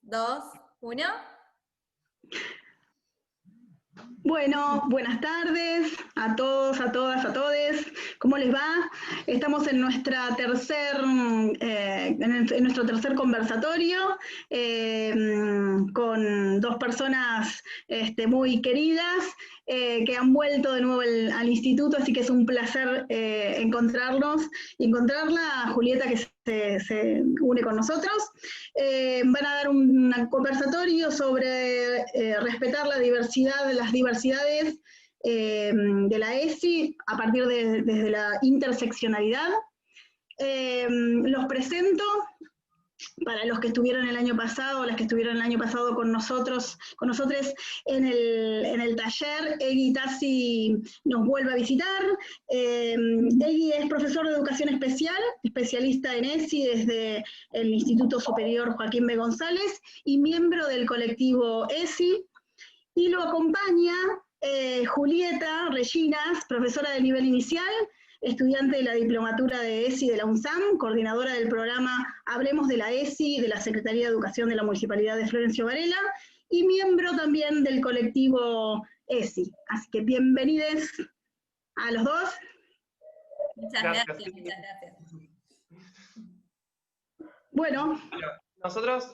2, 1. Bueno, buenas tardes a todos, a todas, a todes. ¿Cómo les va? Estamos en nuestra en nuestro tercer conversatorio con dos personas muy queridas que han vuelto de nuevo al instituto, así que es un placer encontrarnos y encontrarla, Julieta, que se une con nosotros. Van a dar un conversatorio sobre respetar las diversidades de la ESI a partir desde la interseccionalidad. Los presento para los que estuvieron el año pasado, las que estuvieron el año pasado con nosotros en el taller. Egui Tassi nos vuelve a visitar. Egui es profesor de educación especial, especialista en ESI desde el Instituto Superior Joaquín B. González y miembro del colectivo ESI. Y lo acompaña Julieta Reginas, profesora de nivel inicial, estudiante de la diplomatura de ESI de la UNSAM, coordinadora del programa Hablemos de la ESI de la Secretaría de Educación de la Municipalidad de Florencio Varela y miembro también del colectivo ESI. Así que bienvenidos a los dos. Muchas gracias, muchas gracias. Bueno, nosotros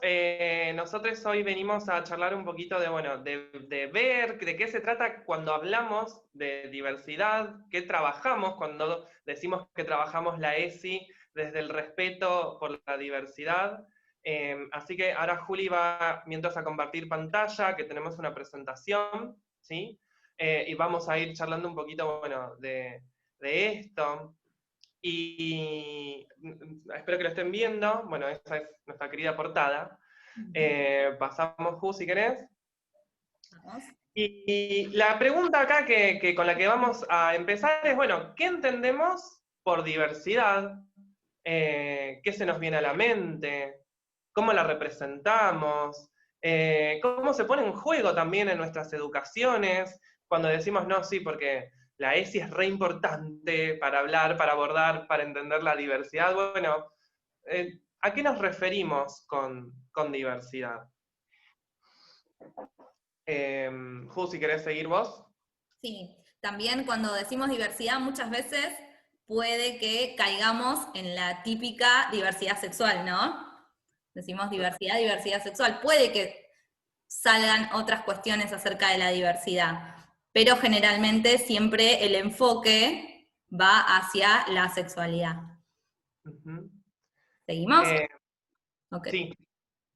hoy venimos a charlar un poquito de ver de qué se trata cuando hablamos de diversidad, qué trabajamos cuando decimos que trabajamos la ESI desde el respeto por la diversidad. Así que ahora Juli va mientras a compartir pantalla, que tenemos una presentación, ¿sí? Y vamos a ir charlando un poquito, de esto. Y espero que lo estén viendo. Bueno, esta es nuestra querida portada. Pasamos, Ju, si querés. Vamos. Y la pregunta acá con la que vamos a empezar es, ¿qué entendemos por diversidad? ¿Qué se nos viene a la mente? ¿Cómo la representamos? ¿Cómo se pone en juego también en nuestras educaciones? Cuando decimos, no, sí, porque la ESI es re importante para hablar, para abordar, para entender la diversidad. ¿A qué nos referimos con diversidad? Ju, si querés seguir vos. Sí, también cuando decimos diversidad muchas veces puede que caigamos en la típica diversidad sexual, ¿no? Decimos diversidad, diversidad sexual. Puede que salgan otras cuestiones acerca de la diversidad, pero generalmente siempre el enfoque va hacia la sexualidad. ¿Seguimos? Okay. Sí.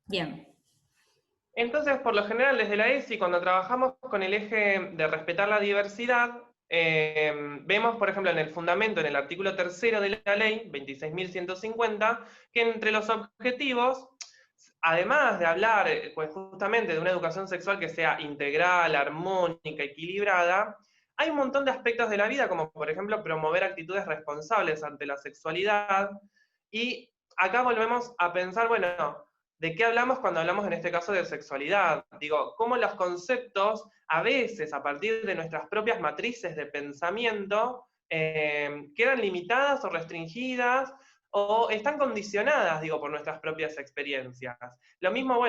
Bien. Entonces, por lo general, desde la ESI, cuando trabajamos con el eje de respetar la diversidad, vemos, por ejemplo, en el fundamento, en el artículo 3º de la ley, 26.150, que entre los objetivos, además de hablar pues, justamente de una educación sexual que sea integral, armónica, equilibrada, hay un montón de aspectos de la vida, como por ejemplo promover actitudes responsables ante la sexualidad, y acá volvemos a pensar, ¿de qué hablamos cuando hablamos en este caso de sexualidad? Digo, cómo los conceptos, a veces a partir de nuestras propias matrices de pensamiento, quedan limitadas o restringidas o están condicionadas, por nuestras propias experiencias. Lo mismo,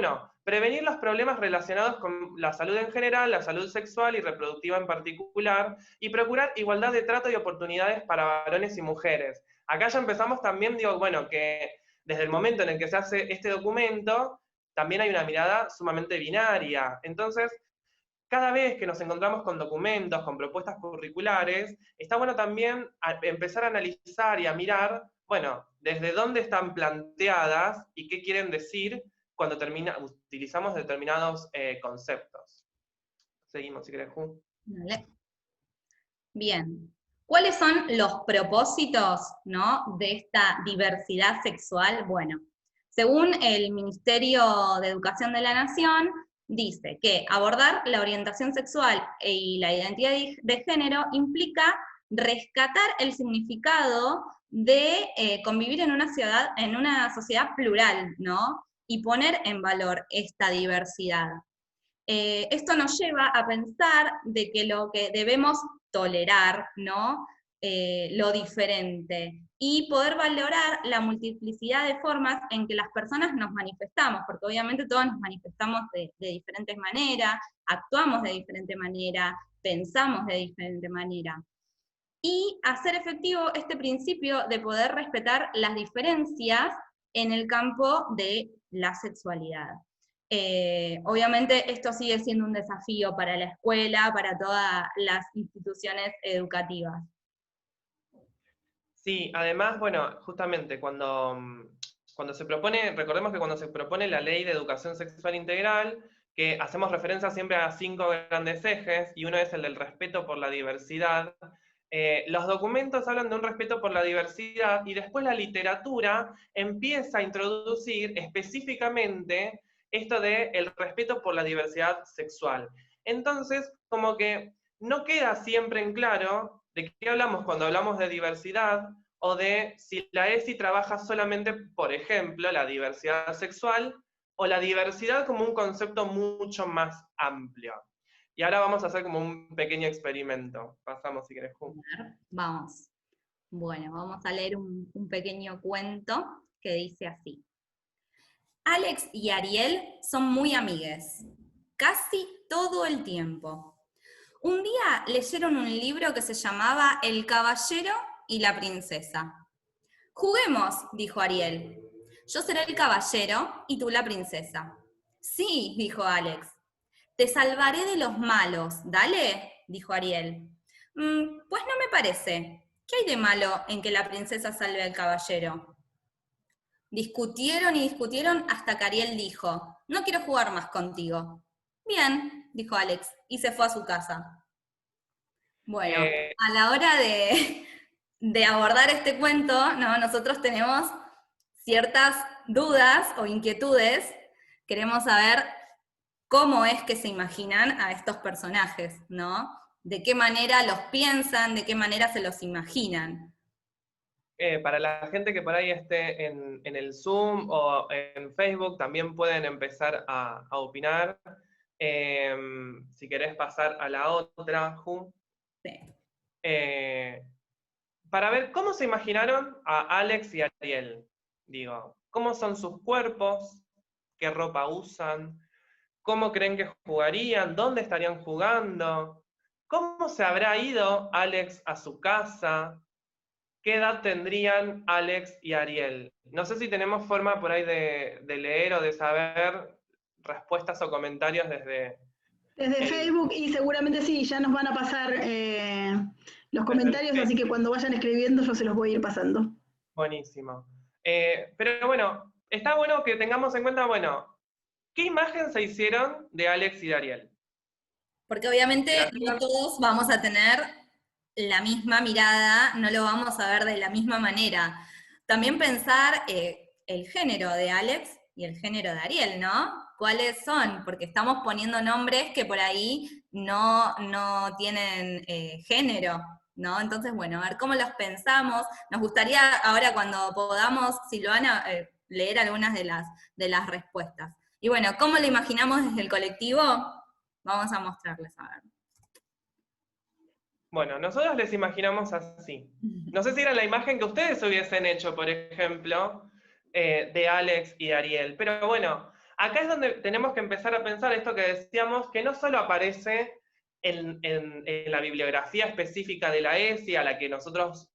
prevenir los problemas relacionados con la salud en general, la salud sexual y reproductiva en particular, y procurar igualdad de trato y oportunidades para varones y mujeres. Acá ya empezamos también, que desde el momento en el que se hace este documento, también hay una mirada sumamente binaria. Entonces, cada vez que nos encontramos con documentos, con propuestas curriculares, está bueno también empezar a analizar y a mirar, desde dónde están planteadas y qué quieren decir cuando utilizamos determinados conceptos. Seguimos, si querés, Ju. Vale. Bien. ¿Cuáles son los propósitos, ¿no?, de esta diversidad sexual? Bueno, según el Ministerio de Educación de la Nación, dice que abordar la orientación sexual y la identidad de género implica rescatar el significado de convivir en una sociedad plural, ¿no?, y poner en valor esta diversidad. Esto nos lleva a pensar de que lo que debemos tolerar, ¿no?, lo diferente y poder valorar la multiplicidad de formas en que las personas nos manifestamos, porque obviamente todos nos manifestamos de diferentes maneras, actuamos de diferente manera, pensamos de diferente manera. Y hacer efectivo este principio de poder respetar las diferencias en el campo de la sexualidad. Obviamente esto sigue siendo un desafío para la escuela, para todas las instituciones educativas. Sí, además, bueno, justamente cuando se propone, recordemos que cuando se propone la Ley de Educación Sexual Integral, que hacemos referencia siempre a 5 grandes ejes, y uno es el del respeto por la diversidad. Los documentos hablan de un respeto por la diversidad, y después la literatura empieza a introducir específicamente esto de el respeto por la diversidad sexual. Entonces, como que no queda siempre en claro de qué hablamos cuando hablamos de diversidad, o de si la ESI trabaja solamente, por ejemplo, la diversidad sexual, o la diversidad como un concepto mucho más amplio. Y ahora vamos a hacer como un pequeño experimento. Pasamos, si querés, Ju. Vamos. Bueno, vamos a leer un pequeño cuento que dice así. Alex y Ariel son muy amigues, casi todo el tiempo. Un día leyeron un libro que se llamaba El caballero y la princesa. Juguemos, dijo Ariel. Yo seré el caballero y tú la princesa. Sí, dijo Alex. Te salvaré de los malos, dale, dijo Ariel. Pues no me parece. ¿Qué hay de malo en que la princesa salve al caballero? Discutieron y discutieron hasta que Ariel dijo, no quiero jugar más contigo. Bien, dijo Alex, y se fue a su casa. Bueno, a la hora de abordar este cuento, ¿no? Nosotros tenemos ciertas dudas o inquietudes. Queremos saber cómo es que se imaginan a estos personajes, ¿no? De qué manera los piensan, de qué manera se los imaginan. Para la gente que por ahí esté en el Zoom o en Facebook, también pueden empezar a opinar. Si querés pasar a la otra, Ju. Sí. Para ver cómo se imaginaron a Alex y Ariel. Digo, cómo son sus cuerpos, qué ropa usan, cómo creen que jugarían, dónde estarían jugando, cómo se habrá ido Alex a su casa, qué edad tendrían Alex y Ariel. No sé si tenemos forma por ahí de leer o de saber respuestas o comentarios desde Facebook, y seguramente sí, ya nos van a pasar los comentarios, así que cuando vayan escribiendo yo se los voy a ir pasando. Buenísimo. Pero bueno, está bueno que tengamos en cuenta, bueno, ¿qué imagen se hicieron de Alex y de Ariel? Porque obviamente no todos vamos a tener la misma mirada, no lo vamos a ver de la misma manera. También pensar el género de Alex y el género de Ariel, ¿no? ¿Cuáles son? Porque estamos poniendo nombres que por ahí no tienen género, ¿no? Entonces, bueno, a ver cómo los pensamos. Nos gustaría ahora cuando podamos, Silvana, leer algunas de las respuestas. Y bueno, ¿cómo lo imaginamos desde el colectivo? Vamos a mostrarles, a ver. Bueno, nosotros les imaginamos así. No sé si era la imagen que ustedes hubiesen hecho, por ejemplo, de Alex y Ariel. Pero bueno, acá es donde tenemos que empezar a pensar esto que decíamos, que no solo aparece en la bibliografía específica de la ESI a la que nosotros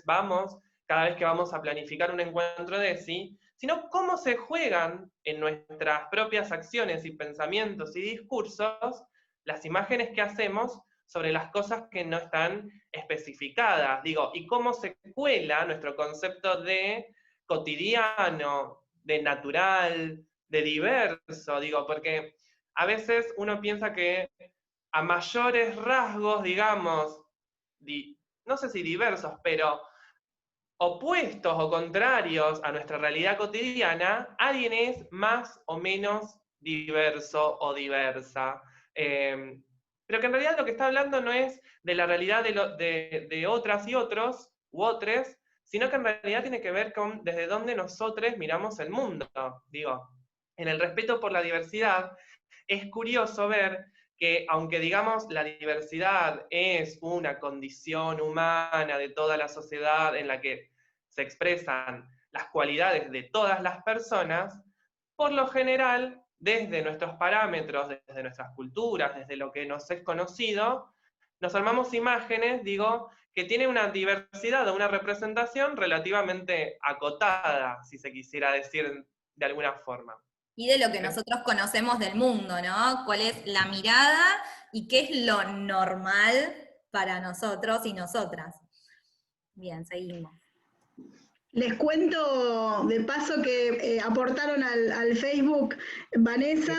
vamos cada vez que vamos a planificar un encuentro de ESI, sino cómo se juegan en nuestras propias acciones y pensamientos y discursos las imágenes que hacemos sobre las cosas que no están especificadas, digo, y cómo se cuela nuestro concepto de cotidiano, de natural, de diverso, digo, porque a veces uno piensa que a mayores rasgos, digamos, no sé si diversos, pero opuestos o contrarios a nuestra realidad cotidiana, alguien es más o menos diverso o diversa. Pero que en realidad lo que está hablando no es de la realidad de otras y otros, u otros, sino que en realidad tiene que ver con desde dónde nosotros miramos el mundo. Digo, en el respeto por la diversidad, es curioso ver que aunque digamos la diversidad es una condición humana de toda la sociedad en la que se expresan las cualidades de todas las personas, por lo general, desde nuestros parámetros, desde nuestras culturas, desde lo que nos es conocido, nos armamos imágenes, digo, que tienen una diversidad o una representación relativamente acotada, si se quisiera decir de alguna forma. Y de lo que nosotros conocemos del mundo, ¿no? ¿Cuál es la mirada y qué es lo normal para nosotros y nosotras? Bien, seguimos. Les cuento de paso que aportaron al Facebook Vanessa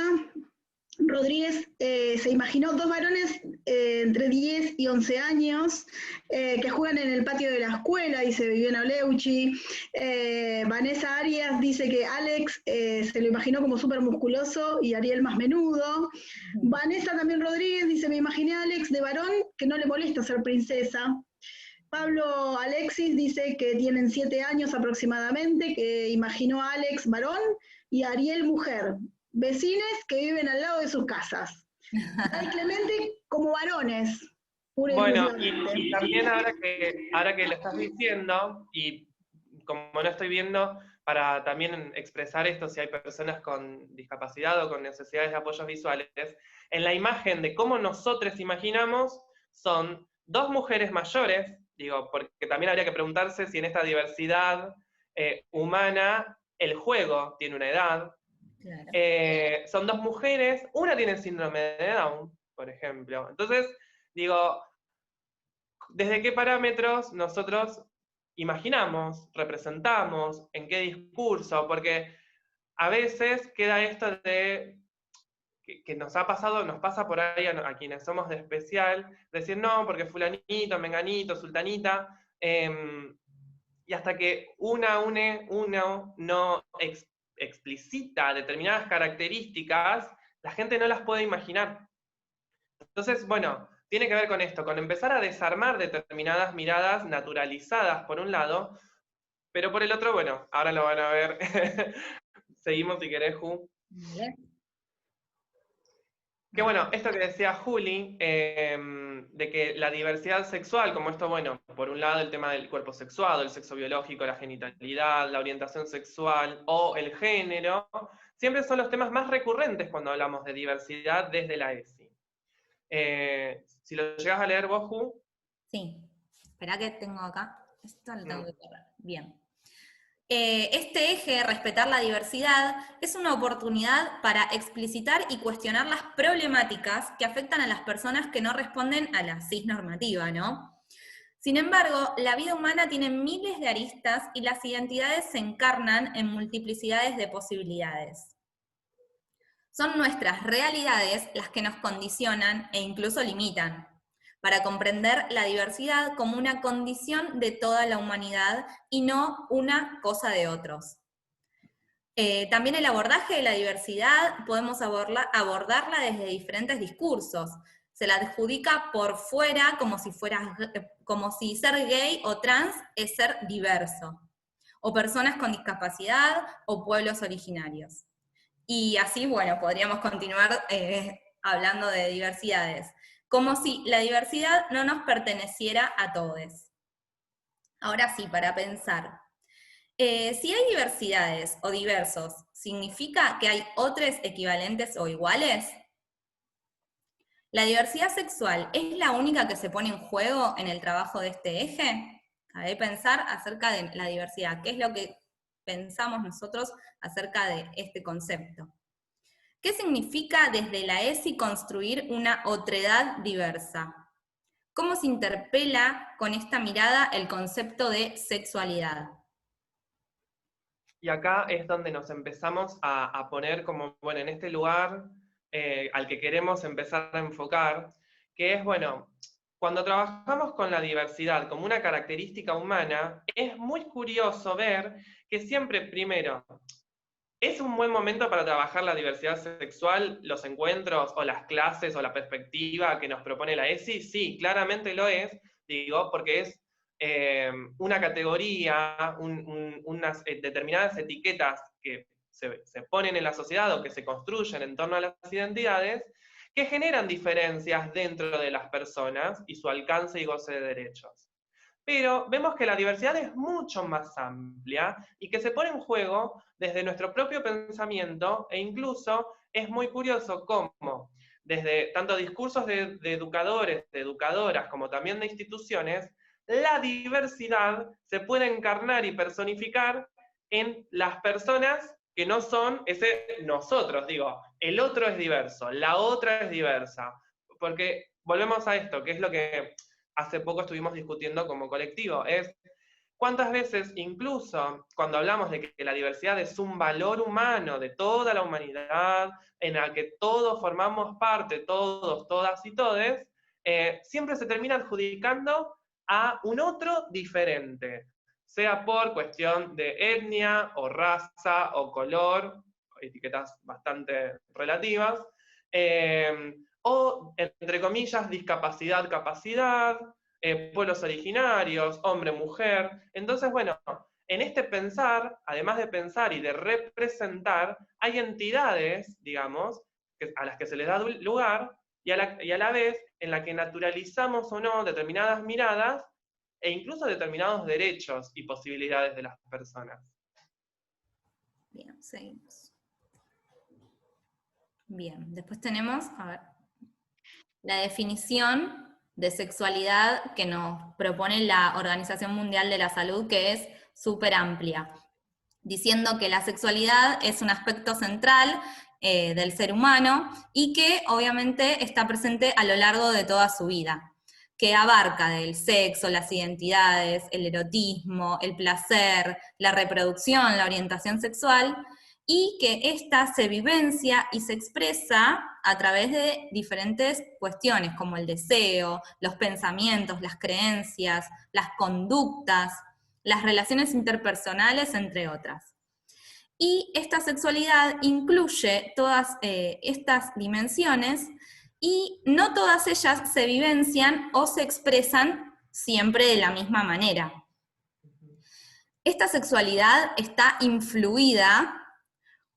Rodríguez, se imaginó dos varones entre 10 y 11 años que juegan en el patio de la escuela, dice Viviana Oleuchi. Vanessa Arias dice que Alex se lo imaginó como súper musculoso y Ariel más menudo. Vanessa también Rodríguez dice, me imaginé a Alex de varón que no le molesta ser princesa. Pablo Alexis dice que tienen 7 años aproximadamente, que imaginó a Alex varón y a Ariel mujer. Vecines que viven al lado de sus casas. Hay Clemente como varones. Bueno, y también ahora que lo estás diciendo, y como no estoy viendo, para también expresar esto, si hay personas con discapacidad o con necesidades de apoyos visuales, en la imagen de cómo nosotros imaginamos, son dos mujeres mayores, digo, porque también habría que preguntarse si en esta diversidad humana el juego tiene una edad. Claro. Son dos mujeres, una tiene síndrome de Down, por ejemplo. Entonces, digo, ¿desde qué parámetros nosotros imaginamos, representamos, en qué discurso? Porque a veces queda esto de que nos ha pasado, nos pasa por ahí a quienes somos de especial, decir no, porque fulanito, menganito, sultanita, y hasta que uno no explicita determinadas características, la gente no las puede imaginar. Entonces, bueno, tiene que ver con esto, con empezar a desarmar determinadas miradas naturalizadas por un lado, pero por el otro, bueno, ahora lo van a ver. Seguimos si querés, Ju. Que bueno, esto que decía Juli, de que la diversidad sexual, como esto, bueno, por un lado el tema del cuerpo sexuado, el sexo biológico, la genitalidad, la orientación sexual o el género, siempre son los temas más recurrentes cuando hablamos de diversidad desde la ESI. Si lo llegás a leer vos, Ju. Sí, espera que tengo acá. Esto lo tengo que correr. Bien. Este eje, respetar la diversidad, es una oportunidad para explicitar y cuestionar las problemáticas que afectan a las personas que no responden a la cisnormativa, ¿no? Sin embargo, la vida humana tiene miles de aristas y las identidades se encarnan en multiplicidades de posibilidades. Son nuestras realidades las que nos condicionan e incluso limitan, para comprender la diversidad como una condición de toda la humanidad y no una cosa de otros. También el abordaje de la diversidad podemos abordarla desde diferentes discursos. Se la adjudica por fuera como si ser gay o trans es ser diverso, o personas con discapacidad o pueblos originarios. Y así, bueno, podríamos continuar hablando de diversidades, como si la diversidad no nos perteneciera a todos. Ahora sí, para pensar, si hay diversidades o diversos, ¿significa que hay otros equivalentes o iguales? ¿La diversidad sexual es la única que se pone en juego en el trabajo de este eje? Cabe pensar acerca de la diversidad, ¿qué es lo que pensamos nosotros acerca de este concepto? ¿Qué significa desde la ESI construir una otredad diversa? ¿Cómo se interpela con esta mirada el concepto de sexualidad? Y acá es donde nos empezamos a poner como, bueno, en este lugar al que queremos empezar a enfocar, que es, bueno, cuando trabajamos con la diversidad como una característica humana, es muy curioso ver que siempre, primero, ¿es un buen momento para trabajar la diversidad sexual, los encuentros o las clases o la perspectiva que nos propone la ESI? Sí, claramente lo es, digo, porque es una categoría, unas determinadas etiquetas que se ponen en la sociedad o que se construyen en torno a las identidades, que generan diferencias dentro de las personas y su alcance y goce de derechos. Pero vemos que la diversidad es mucho más amplia y que se pone en juego desde nuestro propio pensamiento, e incluso es muy curioso cómo desde tanto discursos de educadores, de educadoras, como también de instituciones, la diversidad se puede encarnar y personificar en las personas que no son ese nosotros, digo, el otro es diverso, la otra es diversa, porque volvemos a esto, que es lo que hace poco estuvimos discutiendo como colectivo, es cuántas veces, incluso cuando hablamos de que la diversidad es un valor humano de toda la humanidad, en la que todos formamos parte, todos, todas y todes, siempre se termina adjudicando a un otro diferente, sea por cuestión de etnia o raza o color, etiquetas bastante relativas, o, entre comillas, discapacidad, capacidad, pueblos originarios, hombre, mujer. Entonces, bueno, en este pensar, además de pensar y de representar, hay entidades, digamos, a las que se les da lugar y a la vez en la que naturalizamos o no determinadas miradas e incluso determinados derechos y posibilidades de las personas. Bien, seguimos. Bien, después tenemos, a ver, la definición de sexualidad que nos propone la Organización Mundial de la Salud, que es súper amplia, diciendo que la sexualidad es un aspecto central del ser humano y que obviamente está presente a lo largo de toda su vida, que abarca del sexo, las identidades, el erotismo, el placer, la reproducción, la orientación sexual, y que ésta se vivencia y se expresa a través de diferentes cuestiones, como el deseo, los pensamientos, las creencias, las conductas, las relaciones interpersonales, entre otras. Y esta sexualidad incluye todas estas dimensiones y no todas ellas se vivencian o se expresan siempre de la misma manera. Esta sexualidad está influida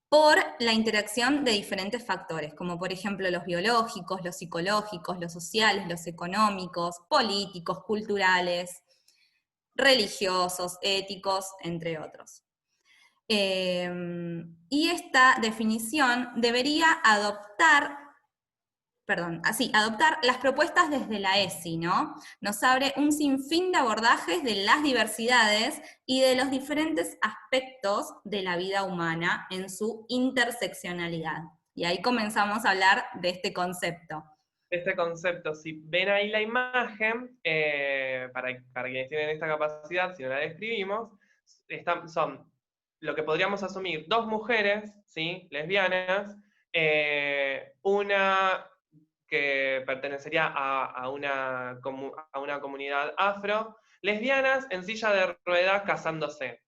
por la interacción de diferentes factores, como por ejemplo los biológicos, los psicológicos, los sociales, los económicos, políticos, culturales, religiosos, éticos, entre otros. Y esta definición debería adoptar las propuestas desde la ESI, ¿no? Nos abre un sinfín de abordajes de las diversidades y de los diferentes aspectos de la vida humana en su interseccionalidad. Y ahí comenzamos a hablar de este concepto. Este concepto, si ven ahí la imagen, para quienes tienen esta capacidad, si no la describimos, son lo que podríamos asumir dos mujeres, ¿sí? Lesbianas, una que pertenecería a una comunidad afro, lesbianas en silla de ruedas casándose.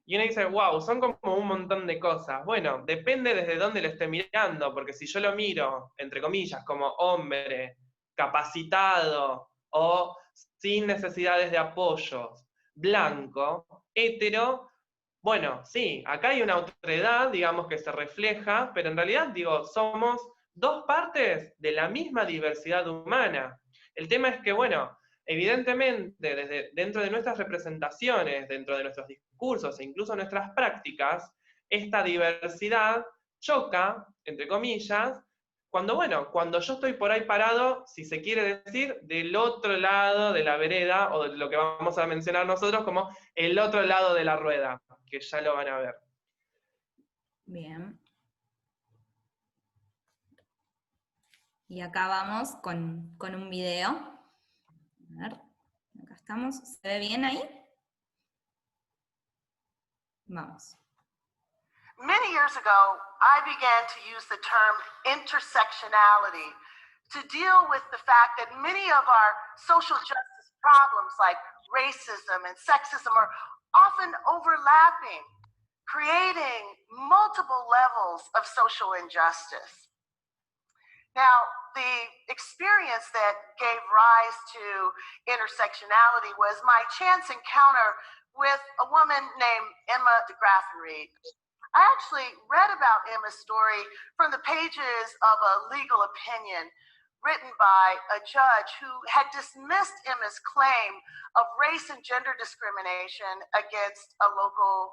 Y uno dice, wow, son como un montón de cosas. Bueno, depende desde dónde lo esté mirando, porque si yo lo miro, entre comillas, como hombre, capacitado o sin necesidades de apoyos, blanco, hetero, bueno, sí, acá hay una otredad, digamos, que se refleja, pero en realidad, digo, somos dos partes de la misma diversidad humana. El tema es que, bueno, evidentemente, dentro de nuestras representaciones, dentro de nuestros discursos e incluso nuestras prácticas, esta diversidad choca, entre comillas, cuando yo estoy por ahí parado, si se quiere decir, del otro lado de la vereda, o de lo que vamos a mencionar nosotros como el otro lado de la rueda, que ya lo van a ver. Bien. Y acá vamos con un video. A ver, acá estamos. ¿Se ve bien ahí? Vamos. Many years ago, I began to use the term intersectionality to deal with the fact that many of our social justice problems like racism and sexism are often overlapping, creating multiple levels of social injustice. Now, the experience that gave rise to intersectionality was my chance encounter with a woman named Emma DeGraffenreid. I actually read about Emma's story from the pages of a legal opinion written by a judge who had dismissed Emma's claim of race and gender discrimination against a local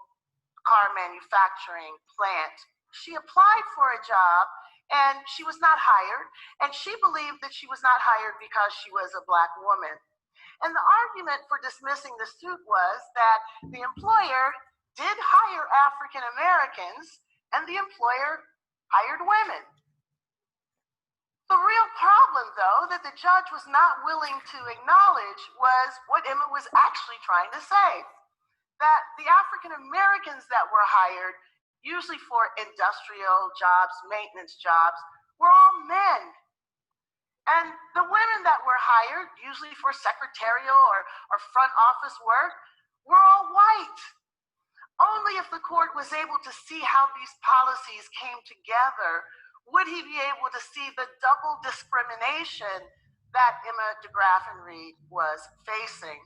car manufacturing plant. She applied for a job and she was not hired, and she believed that she was not hired because she was a Black woman. And the argument for dismissing the suit was that the employer did hire African Americans and the employer hired women. The real problem, though, that the judge was not willing to acknowledge was what Emma was actually trying to say, that the African Americans that were hired, usually for industrial jobs, maintenance jobs, were all men. And the women that were hired, usually for secretarial or front office work, were all white. Only if the court was able to see how these policies came together would he be able to see the double discrimination that Emma DeGraff and Reed was facing.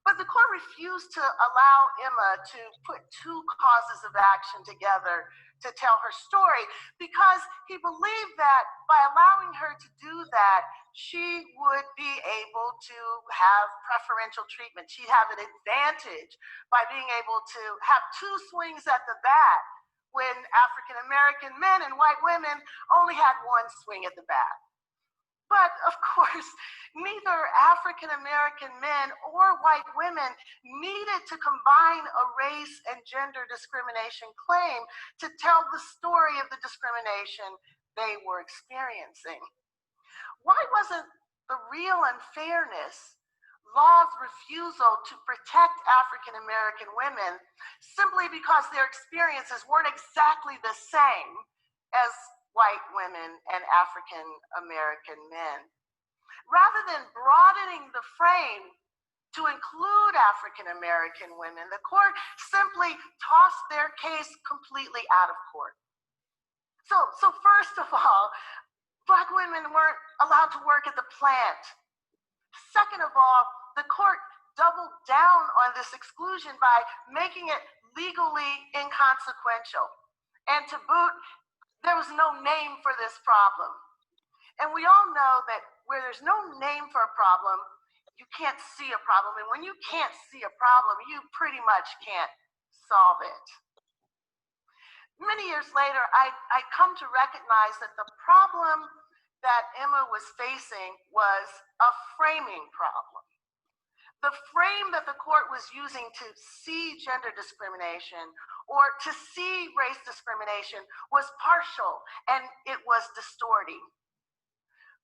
But the court refused to allow Emma to put two causes of action together to tell her story because he believed that by allowing her to do that, she would be able to have preferential treatment. She'd have an advantage by being able to have two swings at the bat when African American men and white women only had one swing at the bat. But of course, neither African American men or white women needed to combine a race and gender discrimination claim to tell the story of the discrimination they were experiencing. Why wasn't the real unfairness law's refusal to protect African American women simply because their experiences weren't exactly the same as white women and African American men? Rather than broadening the frame to include African American women, the court simply tossed their case completely out of court. So first of all, Black women weren't allowed to work at the plant. Second of all, the court doubled down on this exclusion by making it legally inconsequential. And to boot, there was no name for this problem. And we all know that where there's no name for a problem, you can't see a problem. And when you can't see a problem, you pretty much can't solve it. Many years later, I come to recognize that the problem that Emma was facing was a framing problem. The frame that the court was using to see gender discrimination or to see race discrimination was partial and it was distorting.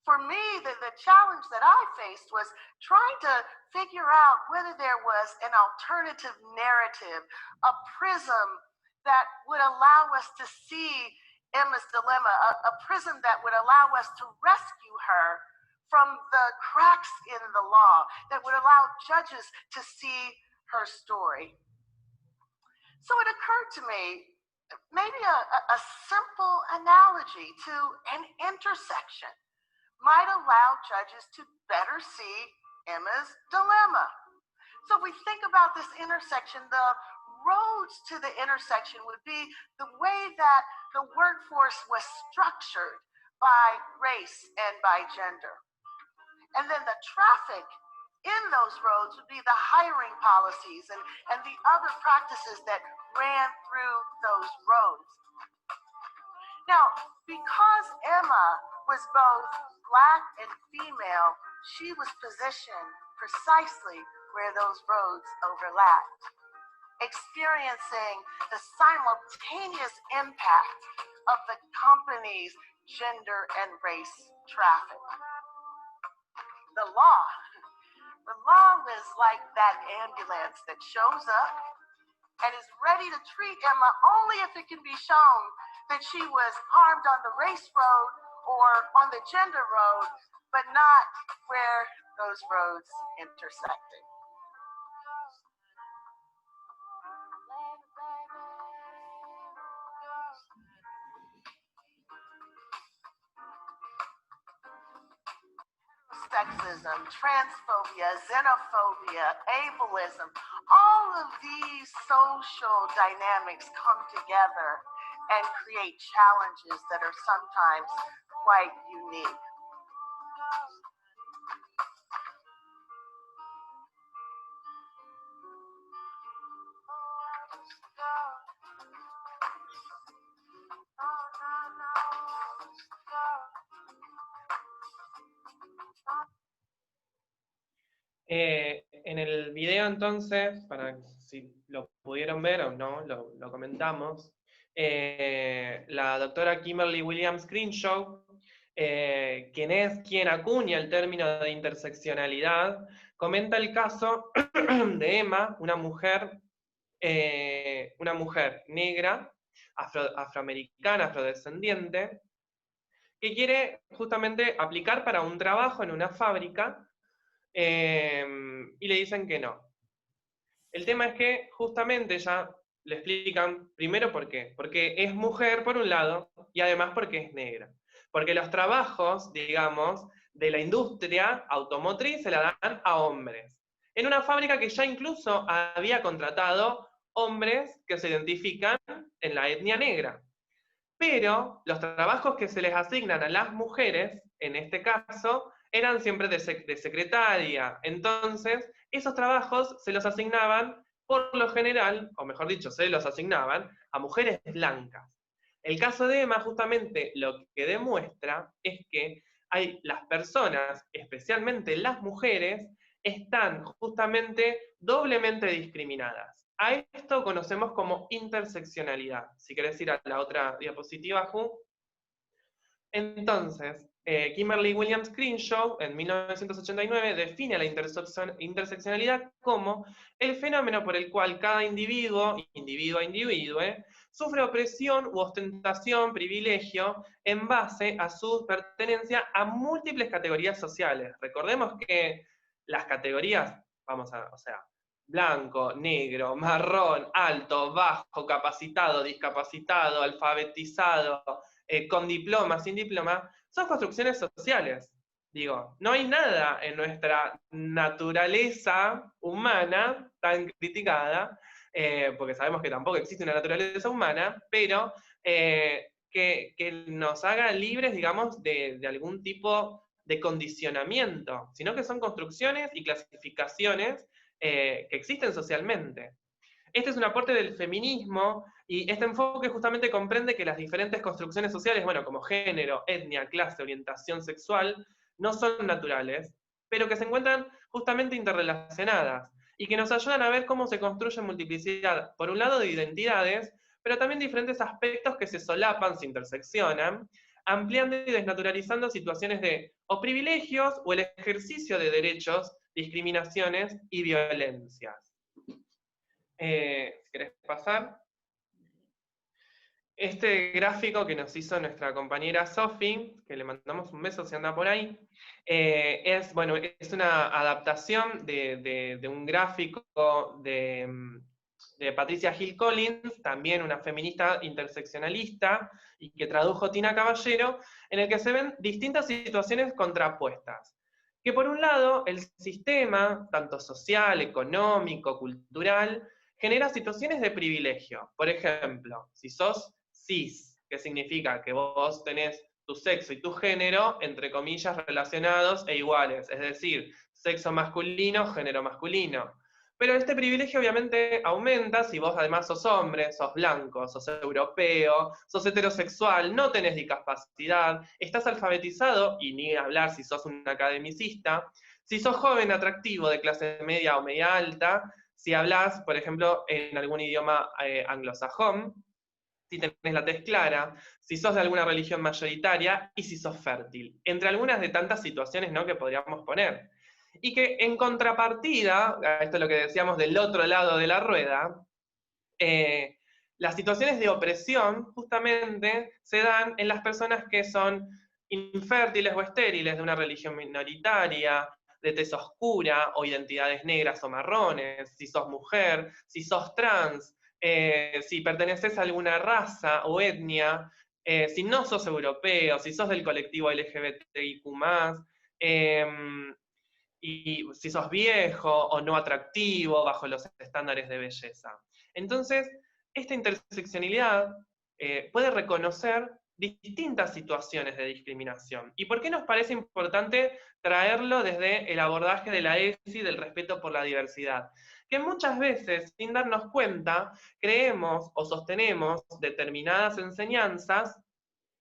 For me, the challenge that I faced was trying to figure out whether there was an alternative narrative, a prism that would allow us to see Emma's dilemma, a prism that would allow us to rescue her from the cracks in the law, that would allow judges to see her story. So it occurred to me, maybe a simple analogy to an intersection might allow judges to better see Emma's dilemma. So if we think about this intersection, the roads to the intersection would be the way that the workforce was structured by race and by gender. And then the traffic in those roads would be the hiring policies and the other practices that ran through those roads. Now, because Emma was both Black and female, she was positioned precisely where those roads overlapped, experiencing the simultaneous impact of the company's gender and race traffic. The law was like that ambulance that shows up and is ready to treat Emma only if it can be shown that she was harmed on the race road or on the gender road, but not where those roads intersected. Sexism, transphobia, xenophobia, ableism, all all of these social dynamics come together and create challenges that are sometimes quite unique. En el video entonces, para si lo pudieron ver o no, lo comentamos, la doctora Kimberly Williams Crenshaw, quien es quien acuña el término de interseccionalidad, comenta el caso de Emma, una mujer negra, afroamericana, afrodescendiente, que quiere justamente aplicar para un trabajo en una fábrica, y le dicen que no. El tema es que justamente ya le explican, primero por qué. Porque es mujer por un lado, y además porque es negra. Porque los trabajos, digamos, de la industria automotriz se la dan a hombres. En una fábrica que ya incluso había contratado hombres que se identifican en la etnia negra. Pero los trabajos que se les asignan a las mujeres, en este caso, eran siempre de secretaria. Entonces, esos trabajos se los asignaban, por lo general, o mejor dicho, se los asignaban a mujeres blancas. El caso de Emma justamente lo que demuestra es que las personas, especialmente las mujeres, están justamente doblemente discriminadas. A esto conocemos como interseccionalidad. Si querés ir a la otra diapositiva, Ju. Entonces, Kimberly Williams Crenshaw, en 1989, define la interseccionalidad como el fenómeno por el cual cada individuo sufre opresión u ostentación, privilegio, en base a su pertenencia a múltiples categorías sociales. Recordemos que las categorías, blanco, negro, marrón, alto, bajo, capacitado, discapacitado, alfabetizado, con diploma, sin diploma, son construcciones sociales. Digo, no hay nada en nuestra naturaleza humana tan criticada, porque sabemos que tampoco existe una naturaleza humana, pero que nos haga libres, digamos, de algún tipo de condicionamiento, sino que son construcciones y clasificaciones que existen socialmente. Este es un aporte del feminismo, y este enfoque justamente comprende que las diferentes construcciones sociales, bueno, como género, etnia, clase, orientación sexual, no son naturales, pero que se encuentran justamente interrelacionadas, y que nos ayudan a ver cómo se construye multiplicidad, por un lado de identidades, pero también diferentes aspectos que se solapan, se interseccionan, ampliando y desnaturalizando situaciones de o privilegios o el ejercicio de derechos, discriminaciones y violencias. Si querés pasar. Este gráfico que nos hizo nuestra compañera Sofi, que le mandamos un beso si anda por ahí, es una adaptación de un gráfico de Patricia Hill Collins, también una feminista interseccionalista, y que tradujo Tina Caballero, en el que se ven distintas situaciones contrapuestas. Que por un lado, el sistema, tanto social, económico, cultural, genera situaciones de privilegio. Por ejemplo, si sos cis, que significa que vos tenés tu sexo y tu género, entre comillas, relacionados e iguales, es decir, sexo masculino, género masculino. Pero este privilegio obviamente aumenta si vos además sos hombre, sos blanco, sos europeo, sos heterosexual, no tenés discapacidad, estás alfabetizado, y ni hablar si sos un academicista, si sos joven, atractivo, de clase media o media alta, si hablas, por ejemplo, en algún idioma anglosajón, si tenés la tez clara, si sos de alguna religión mayoritaria y si sos fértil, entre algunas de tantas situaciones, ¿no?, que podríamos poner. Y que en contrapartida, esto es lo que decíamos del otro lado de la rueda, las situaciones de opresión justamente se dan en las personas que son infértiles o estériles, de una religión minoritaria, de tez oscura o identidades negras o marrones, si sos mujer, si sos trans, si perteneces a alguna raza o etnia, si no sos europeo, si sos del colectivo LGBTIQ+, y si sos viejo o no atractivo bajo los estándares de belleza. Entonces, esta interseccionalidad puede reconocer distintas situaciones de discriminación. ¿Y por qué nos parece importante traerlo desde el abordaje de la ESI, del respeto por la diversidad? Que muchas veces, sin darnos cuenta, creemos o sostenemos determinadas enseñanzas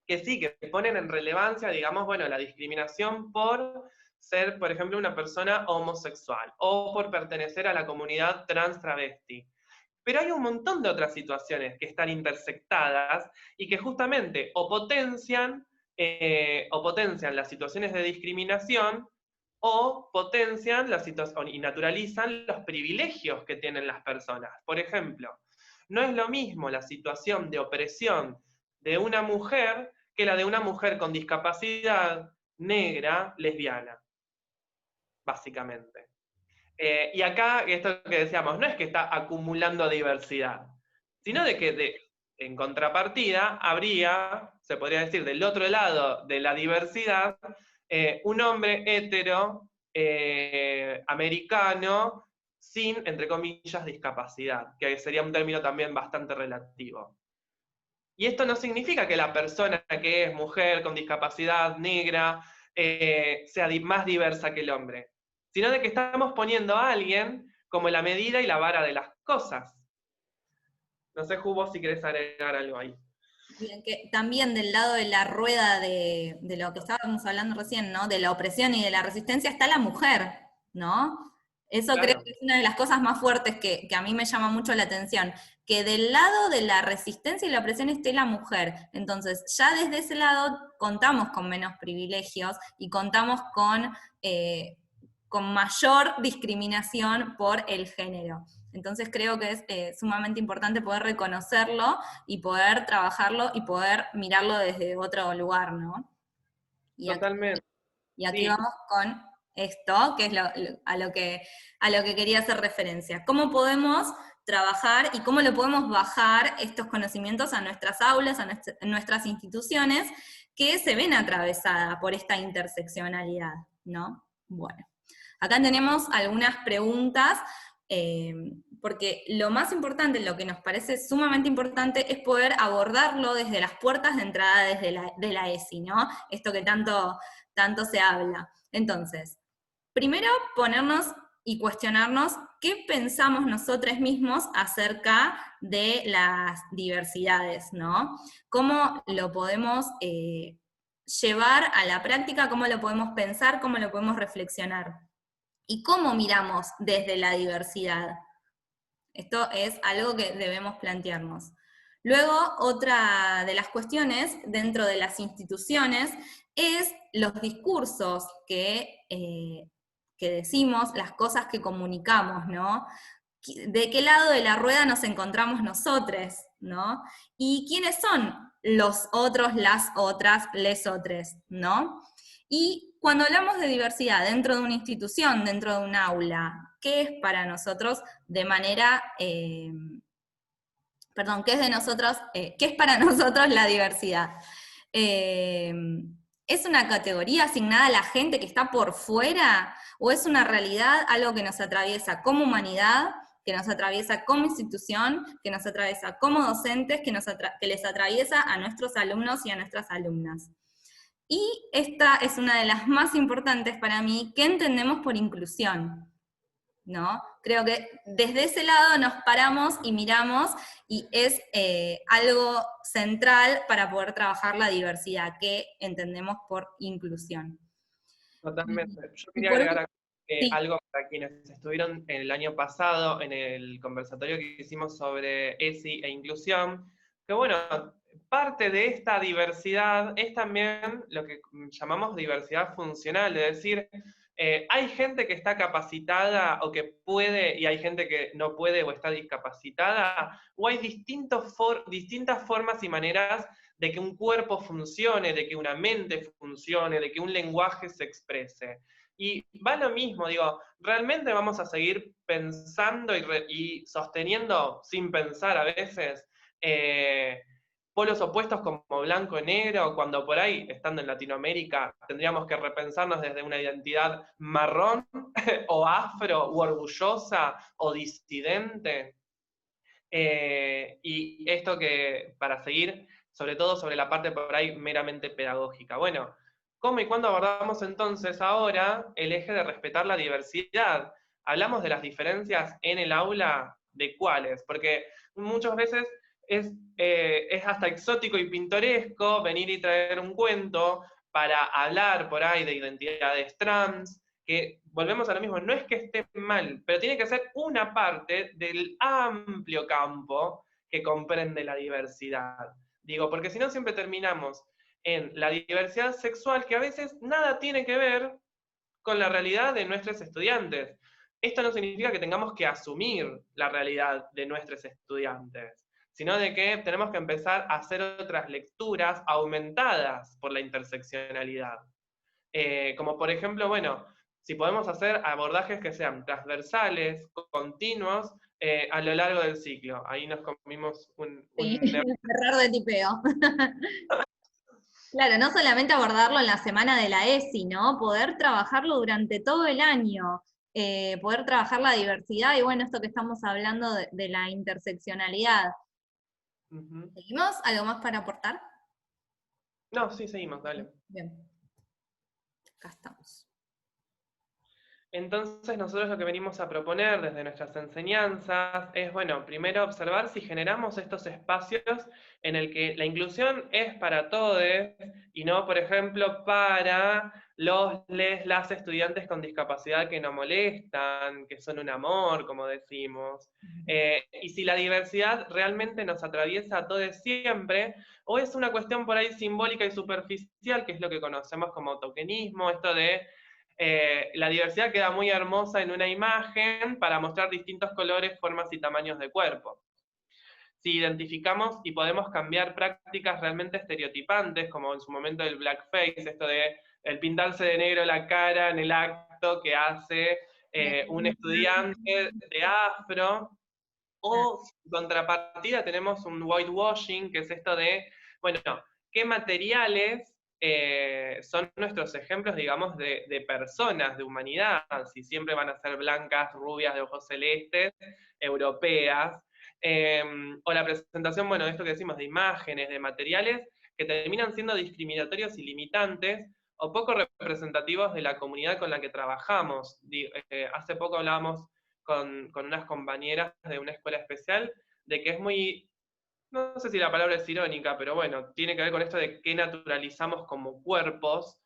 que sí, que ponen en relevancia, digamos, bueno, la discriminación por ser, por ejemplo, una persona homosexual o por pertenecer a la comunidad trans travesti. Pero hay un montón de otras situaciones que están intersectadas y que justamente o potencian las situaciones de discriminación o potencian las situaciones y naturalizan los privilegios que tienen las personas. Por ejemplo, no es lo mismo la situación de opresión de una mujer que la de una mujer con discapacidad, negra, lesbiana, básicamente. Y acá, esto que decíamos, no es que está acumulando diversidad, sino de que en contrapartida habría, se podría decir, del otro lado de la diversidad, un hombre hetero, americano, sin, entre comillas, discapacidad, que sería un término también bastante relativo. Y esto no significa que la persona que es mujer con discapacidad, negra, sea más diversa que el hombre, sino de que estamos poniendo a alguien como la medida y la vara de las cosas. No sé, Jubo, si querés agregar algo ahí. Bien, que también del lado de la rueda de lo que estábamos hablando recién, ¿no? De la opresión y de la resistencia está la mujer, ¿no? Eso Claro. creo que es una de las cosas más fuertes que a mí me llama mucho la atención, que del lado de la resistencia y la opresión esté la mujer. Entonces, ya desde ese lado contamos con menos privilegios y contamos con mayor discriminación por el género. Entonces creo que es sumamente importante poder reconocerlo y poder trabajarlo y poder mirarlo desde otro lugar, ¿no? Totalmente. Y aquí Sí. vamos con esto, que es a lo que quería hacer referencia. ¿Cómo podemos trabajar y cómo lo podemos bajar estos conocimientos a nuestras aulas, a nuestras instituciones que se ven atravesadas por esta interseccionalidad, ¿no? Bueno, acá tenemos algunas preguntas, porque lo más importante, lo que nos parece sumamente importante, es poder abordarlo desde las puertas de entrada de la ESI, ¿no? Esto que tanto se habla. Entonces, primero ponernos y cuestionarnos qué pensamos nosotros mismos acerca de las diversidades, ¿no? ¿Cómo lo podemos llevar a la práctica? ¿Cómo lo podemos pensar? ¿Cómo lo podemos reflexionar? ¿Y cómo miramos desde la diversidad? Esto es algo que debemos plantearnos. Luego, otra de las cuestiones dentro de las instituciones es los discursos que decimos, las cosas que comunicamos, ¿no? ¿De qué lado de la rueda nos encontramos nosotros, ¿no? ¿Y quiénes son los otros, las otras, les otros, ¿no? Y cuando hablamos de diversidad dentro de una institución, dentro de un aula, ¿qué es para nosotros de manera, qué es para nosotros la diversidad? ¿Es una categoría asignada a la gente que está por fuera? ¿O es una realidad, algo que nos atraviesa como humanidad, que nos atraviesa como institución, que nos atraviesa como docentes, que les atraviesa a nuestros alumnos y a nuestras alumnas? Y esta es una de las más importantes para mí, ¿qué entendemos por inclusión? ¿No? Creo que desde ese lado nos paramos y miramos, y es algo central para poder trabajar la diversidad, que entendemos por inclusión. Totalmente. Yo quería agregar algo para quienes estuvieron el año pasado en el conversatorio que hicimos sobre ESI e inclusión, que bueno, parte de esta diversidad es también lo que llamamos diversidad funcional, es decir, hay gente que está capacitada o que puede y hay gente que no puede o está discapacitada, o hay distintas formas y maneras de que un cuerpo funcione, de que una mente funcione, de que un lenguaje se exprese. Y va lo mismo, digo, realmente vamos a seguir pensando y sosteniendo sin pensar a veces polos opuestos como blanco y negro, cuando por ahí, estando en Latinoamérica, tendríamos que repensarnos desde una identidad marrón o afro, o orgullosa, o disidente. Y esto que, para seguir, sobre todo sobre la parte por ahí meramente pedagógica. Bueno, ¿cómo y cuándo abordamos entonces ahora el eje de respetar la diversidad? Hablamos de las diferencias en el aula, ¿de cuáles? Porque muchas veces es hasta exótico y pintoresco venir y traer un cuento para hablar por ahí de identidades trans, que volvemos a lo mismo, no es que esté mal, pero tiene que ser una parte del amplio campo que comprende la diversidad. Digo, porque si no siempre terminamos en la diversidad sexual, que a veces nada tiene que ver con la realidad de nuestros estudiantes. Esto no significa que tengamos que asumir la realidad de nuestros estudiantes, sino de que tenemos que empezar a hacer otras lecturas aumentadas por la interseccionalidad. Como por ejemplo, bueno, si podemos hacer abordajes que sean transversales, continuos, a lo largo del ciclo. Ahí nos comimos Sí, error de tipeo. Claro, no solamente abordarlo en la semana de la ESI, ¿no? Poder trabajarlo durante todo el año, poder trabajar la diversidad y bueno, esto que estamos hablando de la interseccionalidad. ¿Seguimos? ¿Algo más para aportar? No, sí, seguimos, dale. Bien. Acá estamos. Entonces nosotros lo que venimos a proponer desde nuestras enseñanzas es, bueno, primero observar si generamos estos espacios en el que la inclusión es para todos y no, por ejemplo, para las estudiantes con discapacidad que no molestan, que son un amor, como decimos. Y si la diversidad realmente nos atraviesa a todos siempre, o es una cuestión por ahí simbólica y superficial, que es lo que conocemos como tokenismo, esto de la diversidad queda muy hermosa en una imagen para mostrar distintos colores, formas y tamaños de cuerpo. Si identificamos y podemos cambiar prácticas realmente estereotipantes, como en su momento el blackface, esto de el pintarse de negro la cara en el acto que hace un estudiante de afro, o en contrapartida tenemos un whitewashing, que es esto de, bueno, ¿qué materiales son nuestros ejemplos, digamos, de personas, de humanidad? Si siempre van a ser blancas, rubias, de ojos celestes, europeas. O la presentación, bueno, de esto que decimos, de imágenes, de materiales, que terminan siendo discriminatorios y limitantes, o poco representativos de la comunidad con la que trabajamos. Hace poco hablábamos con unas compañeras de una escuela especial, de que es muy, no sé si la palabra es irónica, pero bueno, tiene que ver con esto de que naturalizamos como cuerpos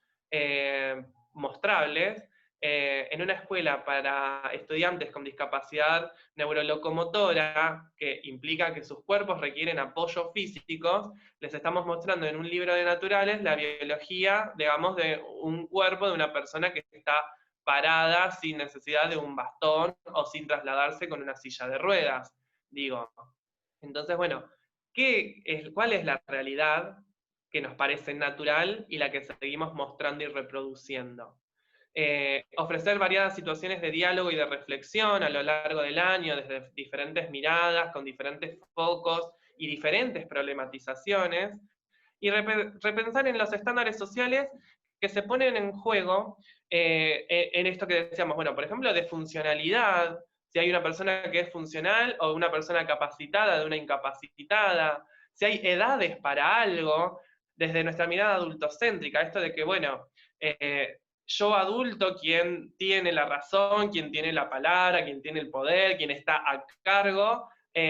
mostrables en una escuela para estudiantes con discapacidad neurolocomotora, que implica que sus cuerpos requieren apoyo físicos. Les estamos mostrando en un libro de naturales la biología, digamos, de un cuerpo de una persona que está parada sin necesidad de un bastón o sin trasladarse con una silla de ruedas, digo. Entonces, bueno, ¿cuál es la realidad que nos parece natural y la que seguimos mostrando y reproduciendo? Ofrecer variadas situaciones de diálogo y de reflexión a lo largo del año, desde diferentes miradas, con diferentes focos y diferentes problematizaciones, y repensar en los estándares sociales que se ponen en juego en esto que decíamos, bueno, por ejemplo, de funcionalidad, si hay una persona que es funcional o una persona capacitada de una incapacitada, si hay edades para algo, desde nuestra mirada adultocéntrica, esto de que, bueno, yo adulto, quien tiene la razón, quien tiene la palabra, quien tiene el poder, quien está a cargo,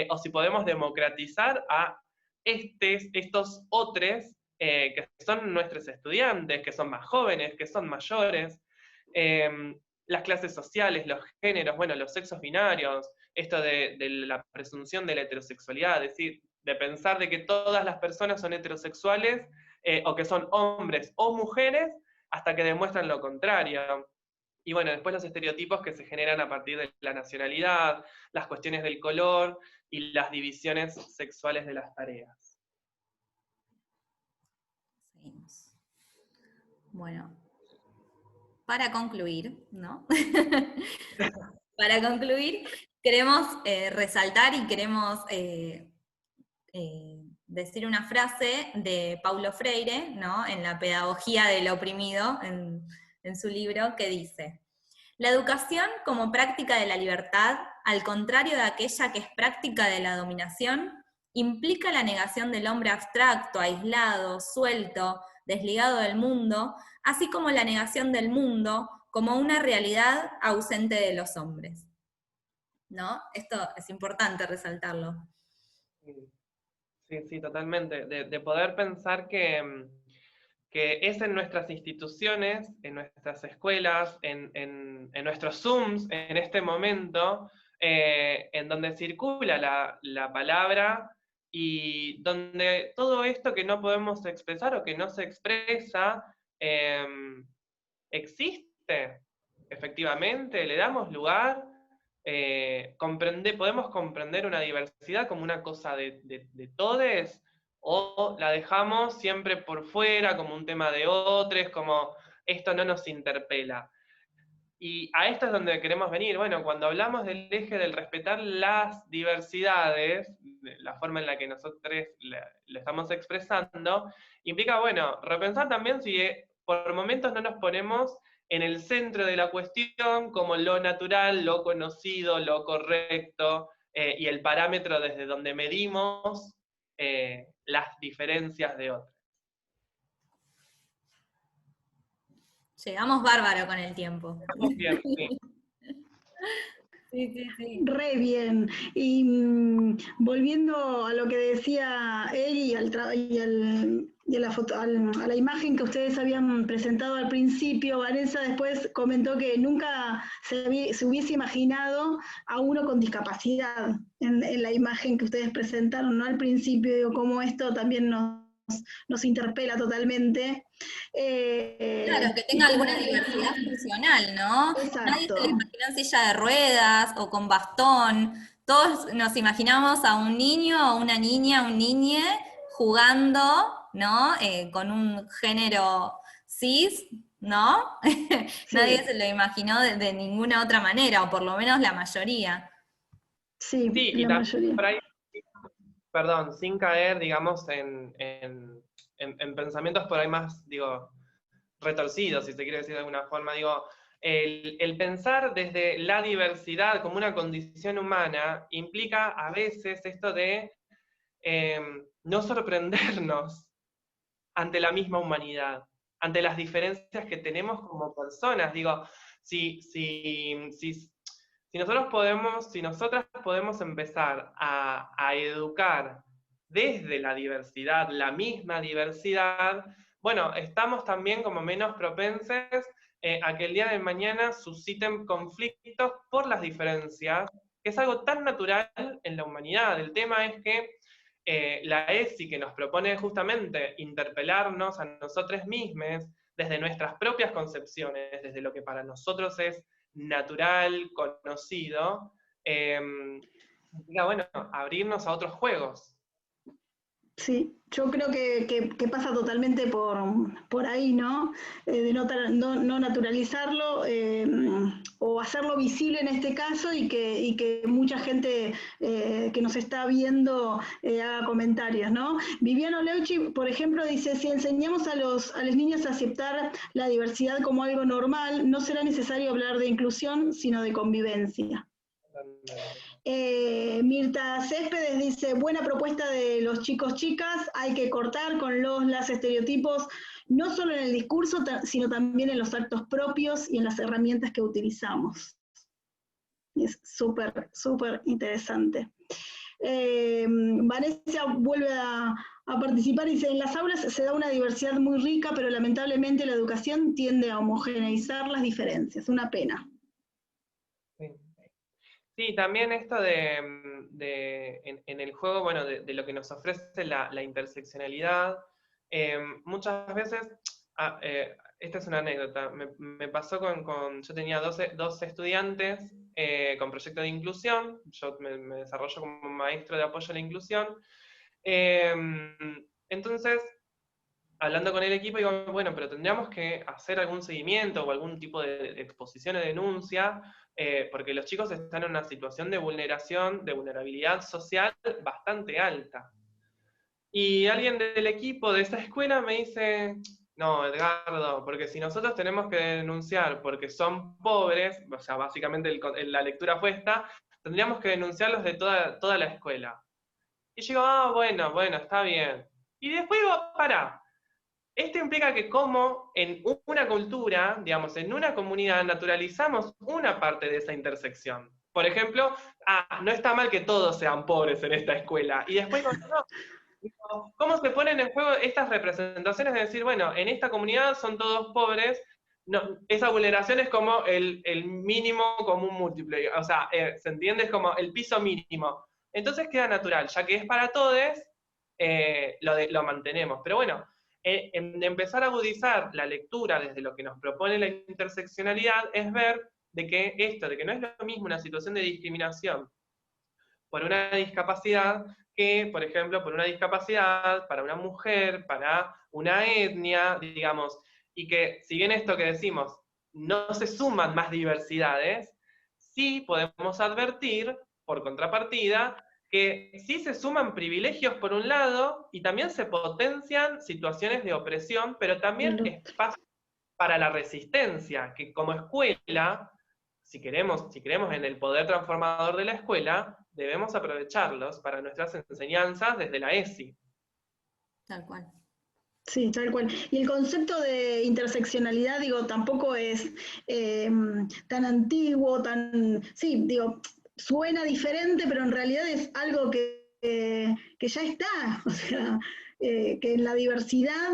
o si podemos democratizar a estos otros que son nuestros estudiantes, que son más jóvenes, que son mayores, las clases sociales, los géneros, bueno, los sexos binarios, esto de la presunción de la heterosexualidad, es decir, de pensar de que todas las personas son heterosexuales o que son hombres o mujeres hasta que demuestran lo contrario. Y bueno, después los estereotipos que se generan a partir de la nacionalidad, las cuestiones del color y las divisiones sexuales de las tareas. Seguimos. Bueno, para concluir, ¿no? Para concluir, queremos resaltar y queremos decir una frase de Paulo Freire, ¿no? En la pedagogía del oprimido, en su libro, que dice: la educación como práctica de la libertad, al contrario de aquella que es práctica de la dominación, implica la negación del hombre abstracto, aislado, suelto, desligado del mundo, así como la negación del mundo como una realidad ausente de los hombres. ¿No? Esto es importante resaltarlo. Sí, totalmente. De poder pensar que es en nuestras instituciones, en nuestras escuelas, en nuestros Zooms, en este momento, en donde circula la palabra y donde todo esto que no podemos expresar o que no se expresa, existe, efectivamente, le damos lugar, podemos comprender una diversidad como una cosa de todes, o la dejamos siempre por fuera como un tema de otros, como esto no nos interpela. Y a esto es donde queremos venir. Bueno, cuando hablamos del eje del respetar las diversidades, la forma en la que nosotros lo estamos expresando, implica, bueno, repensar también si por momentos no nos ponemos en el centro de la cuestión como lo natural, lo conocido, lo correcto, y el parámetro desde donde medimos las diferencias de otros. Llegamos bárbaro con el tiempo. Bien, sí. Sí. Re bien. Y volviendo a lo que decía él y a la imagen que ustedes habían presentado al principio, Vanessa después comentó que nunca se hubiese imaginado a uno con discapacidad en la imagen que ustedes presentaron, ¿no? Al principio, digo, cómo esto también nos interpela totalmente. Claro, que tenga alguna diversidad funcional, ¿no? Exacto. Nadie se lo imaginó en silla de ruedas o con bastón. Todos nos imaginamos a un niño, a una niña, un niñe jugando, ¿no? Con un género cis, ¿no? Sí. Nadie se lo imaginó de ninguna otra manera, o por lo menos la mayoría. Sí, y la mayoría. Por ahí, perdón, sin caer, digamos, en pensamientos por ahí más, digo, retorcidos, si se quiere decir de alguna forma, digo, el pensar desde la diversidad como una condición humana implica a veces esto de no sorprendernos ante la misma humanidad, ante las diferencias que tenemos como personas. Digo, si nosotras podemos empezar a educar desde la diversidad, la misma diversidad, bueno, estamos también como menos propenses a que el día de mañana susciten conflictos por las diferencias, que es algo tan natural en la humanidad. El tema es que la ESI, que nos propone justamente interpelarnos a nosotros mismos desde nuestras propias concepciones, desde lo que para nosotros es natural, conocido, bueno, abrirnos a otros juegos. Sí, yo creo que pasa totalmente por ahí, ¿no? De no naturalizarlo o hacerlo visible en este caso y que mucha gente que nos está viendo haga comentarios, ¿no? Viviano Leuchi, por ejemplo, dice, si enseñamos a los niños a aceptar la diversidad como algo normal, no será necesario hablar de inclusión, sino de convivencia. Mirta Céspedes dice, buena propuesta de los chicos chicas, hay que cortar con las estereotipos, no solo en el discurso, sino también en los actos propios y en las herramientas que utilizamos. Y es súper, súper interesante. Vanessa vuelve a participar y dice, en las aulas se da una diversidad muy rica, pero lamentablemente la educación tiende a homogeneizar las diferencias, una pena. Sí, también esto en el juego, bueno, de lo que nos ofrece la interseccionalidad, muchas veces, esta es una anécdota, me pasó yo tenía dos estudiantes con proyecto de inclusión, yo me desarrollo como maestro de apoyo a la inclusión, entonces, hablando con el equipo, digo, bueno, pero tendríamos que hacer algún seguimiento o algún tipo de exposición o denuncia, porque los chicos están en una situación de vulnerabilidad social bastante alta. Y alguien del equipo de esa escuela me dice, no, Edgardo, porque si nosotros tenemos que denunciar porque son pobres, o sea, básicamente la lectura fue esta, tendríamos que denunciarlos de toda la escuela. Y yo digo, bueno, está bien. Y después digo, pará, esto implica que como en una cultura, digamos, en una comunidad, naturalizamos una parte de esa intersección. Por ejemplo, no está mal que todos sean pobres en esta escuela. Y después digo, no, ¿cómo se ponen en juego estas representaciones de decir, bueno, en esta comunidad son todos pobres? No, esa vulneración es como el mínimo común múltiplo, o sea, ¿se entiende? Es como el piso mínimo. Entonces queda natural, ya que es para todos, lo mantenemos. Pero bueno, en empezar a agudizar la lectura desde lo que nos propone la interseccionalidad es ver de que no es lo mismo una situación de discriminación por una discapacidad que, por ejemplo, por una discapacidad para una mujer, para una etnia, digamos, y que si bien esto que decimos no se suman más diversidades, sí podemos advertir, por contrapartida, que sí se suman privilegios por un lado y también se potencian situaciones de opresión, pero también espacios para la resistencia, que como escuela, si creemos en el poder transformador de la escuela, debemos aprovecharlos para nuestras enseñanzas desde la ESI. Tal cual. Sí, tal cual. Y el concepto de interseccionalidad, digo, tampoco es tan antiguo, sí, digo, suena diferente, pero en realidad es algo que ya está. O sea, que en la diversidad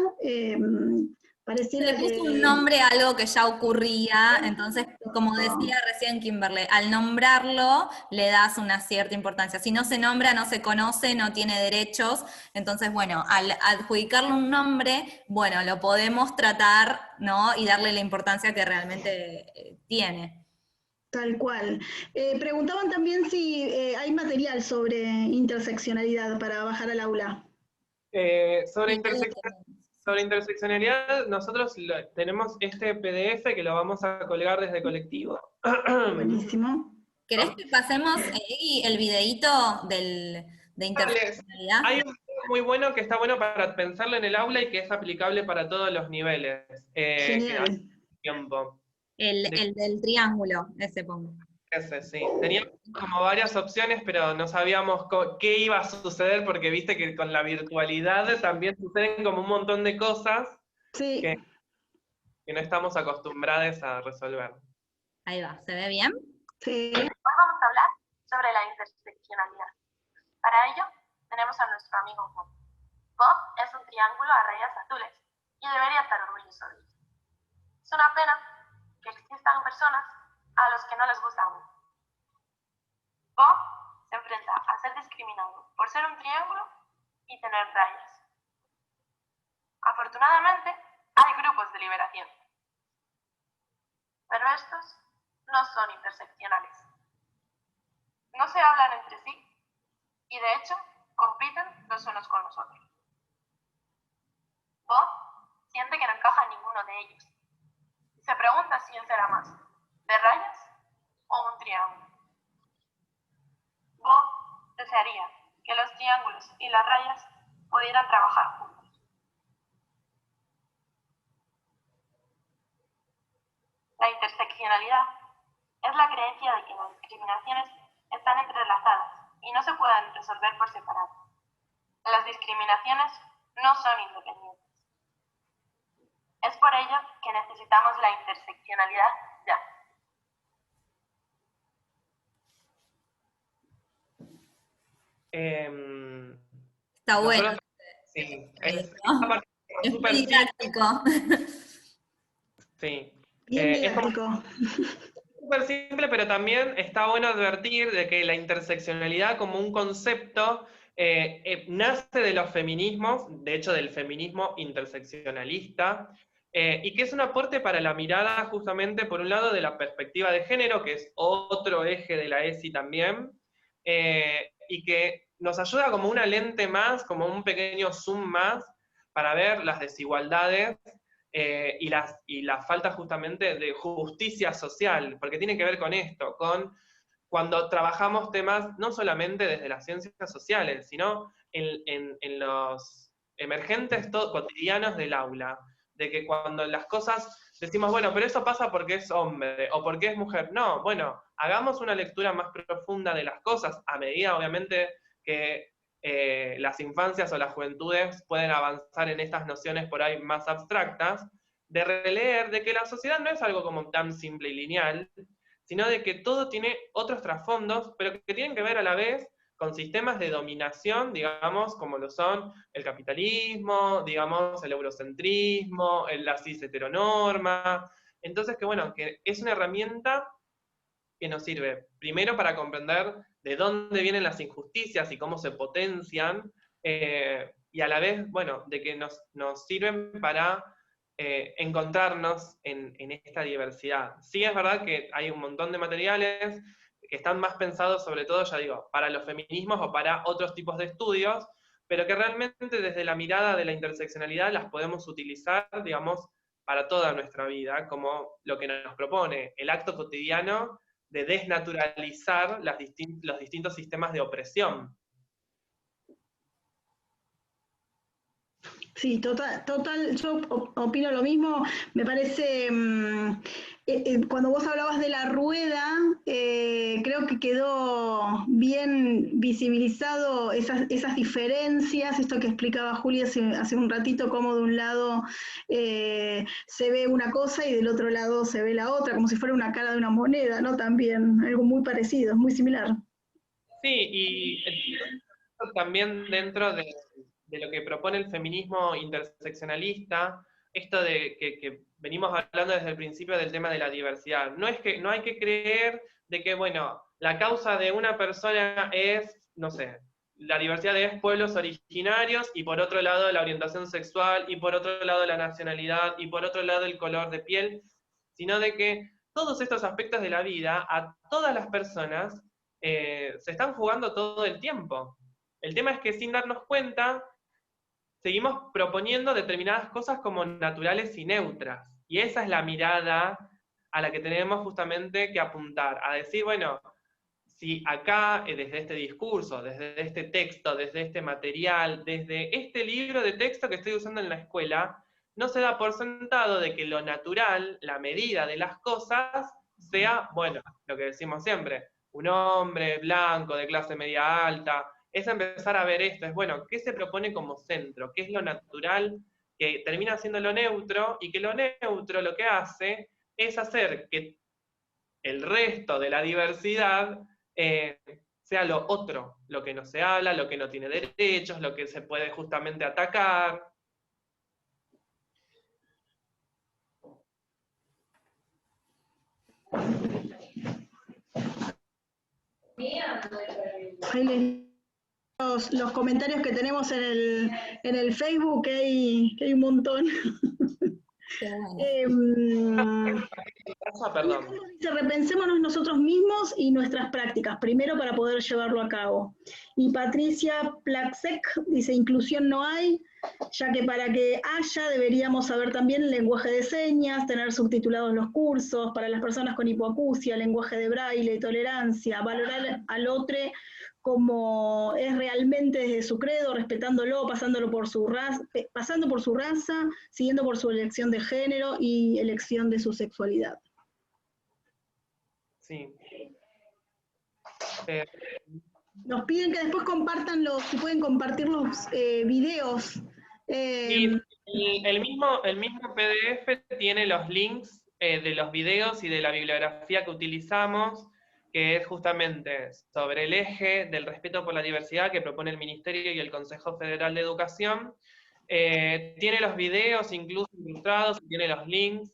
pareciera Le puso un que... nombre a algo que ya ocurría, entonces, como decía recién Kimberly, al nombrarlo le das una cierta importancia. Si no se nombra, no se conoce, no tiene derechos, entonces, bueno, al adjudicarle un nombre, bueno, lo podemos tratar, ¿no? Y darle la importancia que realmente tiene. Tal cual. Preguntaban también si hay material sobre interseccionalidad para bajar al aula. Sobre interseccionalidad, nosotros tenemos este PDF que lo vamos a colgar desde Colectivo. Buenísimo. ¿Querés que pasemos, el videíto de interseccionalidad? Hay un video muy bueno que está bueno para pensarlo en el aula y que es aplicable para todos los niveles. Genial. Tiempo. El del triángulo, ese pongo. Ese, sí. Teníamos como varias opciones, pero no sabíamos qué iba a suceder, porque viste que con la virtualidad también suceden como un montón de cosas Sí. que no estamos acostumbrados a resolver. Ahí va, ¿se ve bien? Sí. Hoy vamos a hablar sobre la interseccionalidad. Para ello, tenemos a nuestro amigo Bob. Bob es un triángulo a rayas azules y debería estar orgulloso de ello. Es una pena que existan personas a los que no les gusta aún. Bob se enfrenta a ser discriminado por ser un triángulo y tener rayas. Afortunadamente, hay grupos de liberación, pero estos no son interseccionales. No se hablan entre sí y, de hecho, compiten los unos con los otros. Bob siente que no encaja en ninguno de ellos y se pregunta si él será más de rayas o un triángulo. Bob desearía que los triángulos y las rayas pudieran trabajar juntos. La interseccionalidad es la creencia de que las discriminaciones están entrelazadas y no se pueden resolver por separado. Las discriminaciones no son independientes. Es por ello que necesitamos la interseccionalidad ya. Está bueno. Sí, es súper didáctico. Sí. Bien didáctico. Súper simple, pero también está bueno advertir de que la interseccionalidad como un concepto nace de los feminismos, de hecho del feminismo interseccionalista, y que es un aporte para la mirada justamente, por un lado, de la perspectiva de género, que es otro eje de la ESI también, y que nos ayuda como una lente más, como un pequeño zoom más, para ver las desigualdades y la falta justamente de justicia social, porque tiene que ver con esto, con cuando trabajamos temas no solamente desde las ciencias sociales, sino en los emergentes cotidianos del aula, de que cuando las cosas decimos, bueno, pero eso pasa porque es hombre o porque es mujer. No, bueno, hagamos una lectura más profunda de las cosas, a medida, obviamente, que las infancias o las juventudes pueden avanzar en estas nociones por ahí más abstractas, de releer de que la sociedad no es algo como tan simple y lineal, sino de que todo tiene otros trasfondos, pero que tienen que ver a la vez con sistemas de dominación, digamos, como lo son el capitalismo, digamos, el eurocentrismo, la cis heteronorma. Entonces, que bueno, que es una herramienta que nos sirve primero para comprender de dónde vienen las injusticias y cómo se potencian, y a la vez, bueno, de que nos sirven para encontrarnos en esta diversidad. Sí es verdad que hay un montón de materiales que están más pensados, sobre todo, ya digo, para los feminismos o para otros tipos de estudios, pero que realmente desde la mirada de la interseccionalidad las podemos utilizar, digamos, para toda nuestra vida, como lo que nos propone el acto cotidiano de desnaturalizar los distintos sistemas de opresión. Sí, total, yo opino lo mismo. Me parece, cuando vos hablabas de la rueda, creo que quedó bien visibilizado esas diferencias, esto que explicaba Julia hace un ratito, cómo de un lado se ve una cosa y del otro lado se ve la otra, como si fuera una cara de una moneda, ¿no? También, algo muy parecido, muy similar. Sí, y también dentro de lo que propone el feminismo interseccionalista, esto de que venimos hablando desde el principio del tema de la diversidad. No hay que creer de que, bueno, la causa de una persona es, no sé, la diversidad es pueblos originarios, y por otro lado la orientación sexual, y por otro lado la nacionalidad, y por otro lado el color de piel, sino de que todos estos aspectos de la vida, a todas las personas, se están jugando todo el tiempo. El tema es que sin darnos cuenta, seguimos proponiendo determinadas cosas como naturales y neutras. Y esa es la mirada a la que tenemos justamente que apuntar, a decir, bueno, si acá, desde este discurso, desde este texto, desde este material, desde este libro de texto que estoy usando en la escuela, no se da por sentado de que lo natural, la medida de las cosas, sea, bueno, lo que decimos siempre, un hombre blanco de clase media alta. Es empezar a ver esto, es bueno, ¿qué se propone como centro? ¿Qué es lo natural que termina siendo lo neutro? Y que lo neutro lo que hace es hacer que el resto de la diversidad sea lo otro, lo que no se habla, lo que no tiene derechos, lo que se puede justamente atacar. Los comentarios que tenemos en el Facebook, que hay un montón. Perdón. Dice, repensémonos nosotros mismos y nuestras prácticas, primero para poder llevarlo a cabo. Y Patricia Plaxek dice, inclusión no hay, ya que para que haya deberíamos saber también lenguaje de señas, tener subtitulados los cursos, para las personas con hipoacusia, lenguaje de braille, tolerancia, valorar al otro como es realmente desde su credo, respetándolo, pasando por su raza, siguiendo por su elección de género y elección de su sexualidad. Sí. Nos piden que después compartan si pueden compartir los videos. Sí, el mismo PDF tiene los links de los videos y de la bibliografía que utilizamos, que es justamente sobre el eje del respeto por la diversidad que propone el Ministerio y el Consejo Federal de Educación. Tiene los videos incluso ilustrados, tiene los links,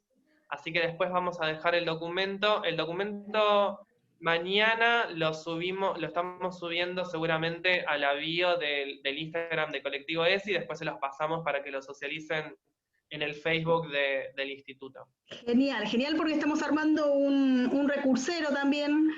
así que después vamos a dejar el documento. El documento mañana lo estamos subiendo seguramente a la bio del Instagram de Colectivo ESI, y después se los pasamos para que lo socialicen en el Facebook del instituto. Genial, genial, porque estamos armando un recursero también,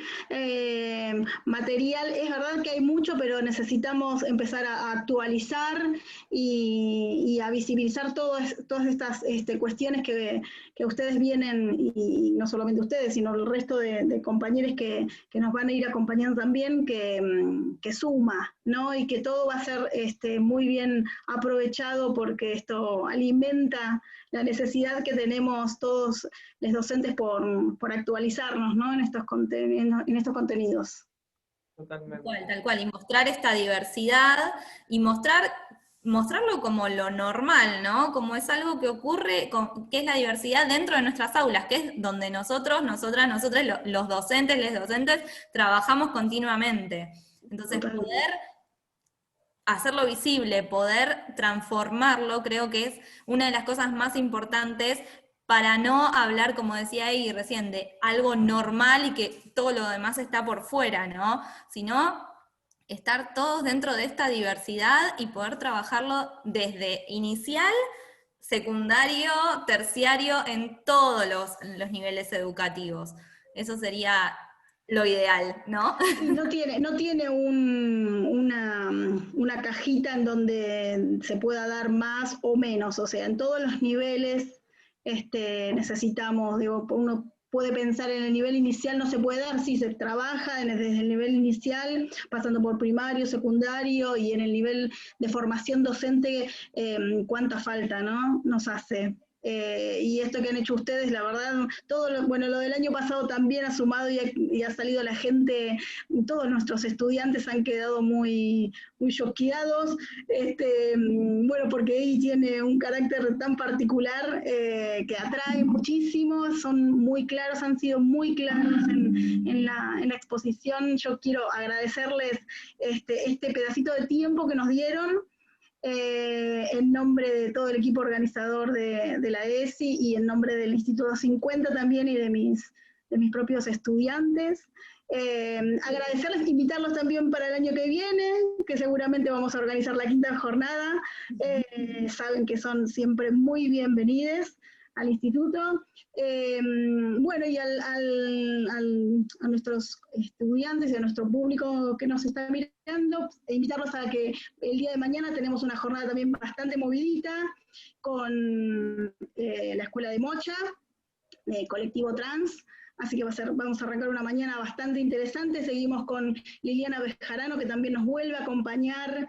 material. Es verdad que hay mucho, pero necesitamos empezar a actualizar y a visibilizar todas estas cuestiones que ustedes vienen, y no solamente ustedes, sino el resto de compañeros que nos van a ir acompañando también, que suma ¿no? Y que todo va a ser muy bien aprovechado porque esto alimenta la necesidad que tenemos todos los docentes por actualizarnos, ¿no? en estos contenidos. Totalmente. Tal cual, y mostrar esta diversidad y mostrarlo como lo normal, ¿no? Como es algo que ocurre, que es la diversidad dentro de nuestras aulas, que es donde nosotros, nosotras, los docentes, les docentes, trabajamos continuamente. Entonces, poder hacerlo visible, poder transformarlo, creo que es una de las cosas más importantes para no hablar, como decía ahí recién, de algo normal y que todo lo demás está por fuera, ¿no? Sino estar todos dentro de esta diversidad y poder trabajarlo desde inicial, secundario, terciario, en todos los niveles educativos. Eso sería lo ideal, ¿no? Sí, no tiene una cajita en donde se pueda dar más o menos, o sea, en todos los niveles necesitamos, digo, uno puede pensar en el nivel inicial, no se puede dar, sí, se trabaja desde el nivel inicial, pasando por primario, secundario, y en el nivel de formación docente, cuánta falta, ¿no? Nos hace. Y esto que han hecho ustedes, la verdad, lo del año pasado también ha sumado y ha salido la gente, todos nuestros estudiantes han quedado muy, muy choqueados, porque ahí tiene un carácter tan particular que atrae muchísimo, son muy claros, han sido muy claros en la exposición. Yo quiero agradecerles este pedacito de tiempo que nos dieron, en nombre de todo el equipo organizador de la ESI y en nombre del Instituto 50 también y de mis propios estudiantes. Agradecerles, invitarlos también para el año que viene, que seguramente vamos a organizar la 5ª jornada. Saben que son siempre muy bienvenidos al instituto. Y a nuestros estudiantes y a nuestro público que nos está mirando, invitarlos a que el día de mañana tenemos una jornada también bastante movidita con la Escuela de Mocha, Colectivo Trans, así que vamos a arrancar una mañana bastante interesante. Seguimos con Liliana Bejarano, que también nos vuelve a acompañar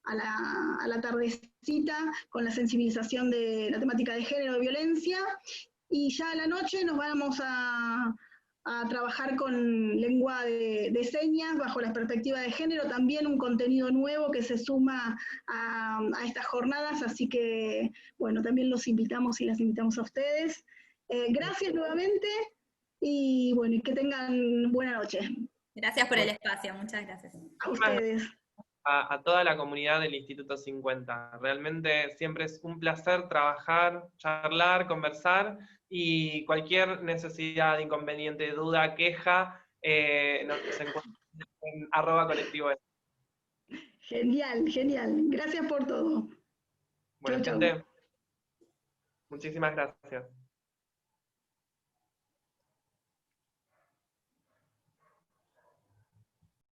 a la tardecita con la sensibilización de la temática de género y violencia. Y ya a la noche nos vamos a trabajar con lengua de señas bajo la perspectiva de género, también un contenido nuevo que se suma a estas jornadas, así que bueno, también los invitamos y las invitamos a ustedes. Gracias nuevamente y bueno, y que tengan buena noche. Gracias por el espacio, muchas gracias. A ustedes. A toda la comunidad del Instituto 50. Realmente siempre es un placer trabajar, charlar, conversar, y cualquier necesidad, inconveniente, duda, queja, nos encuentran en @colectivo. Genial, genial. Gracias por todo. Bueno, Chau, chau. gente, muchísimas gracias.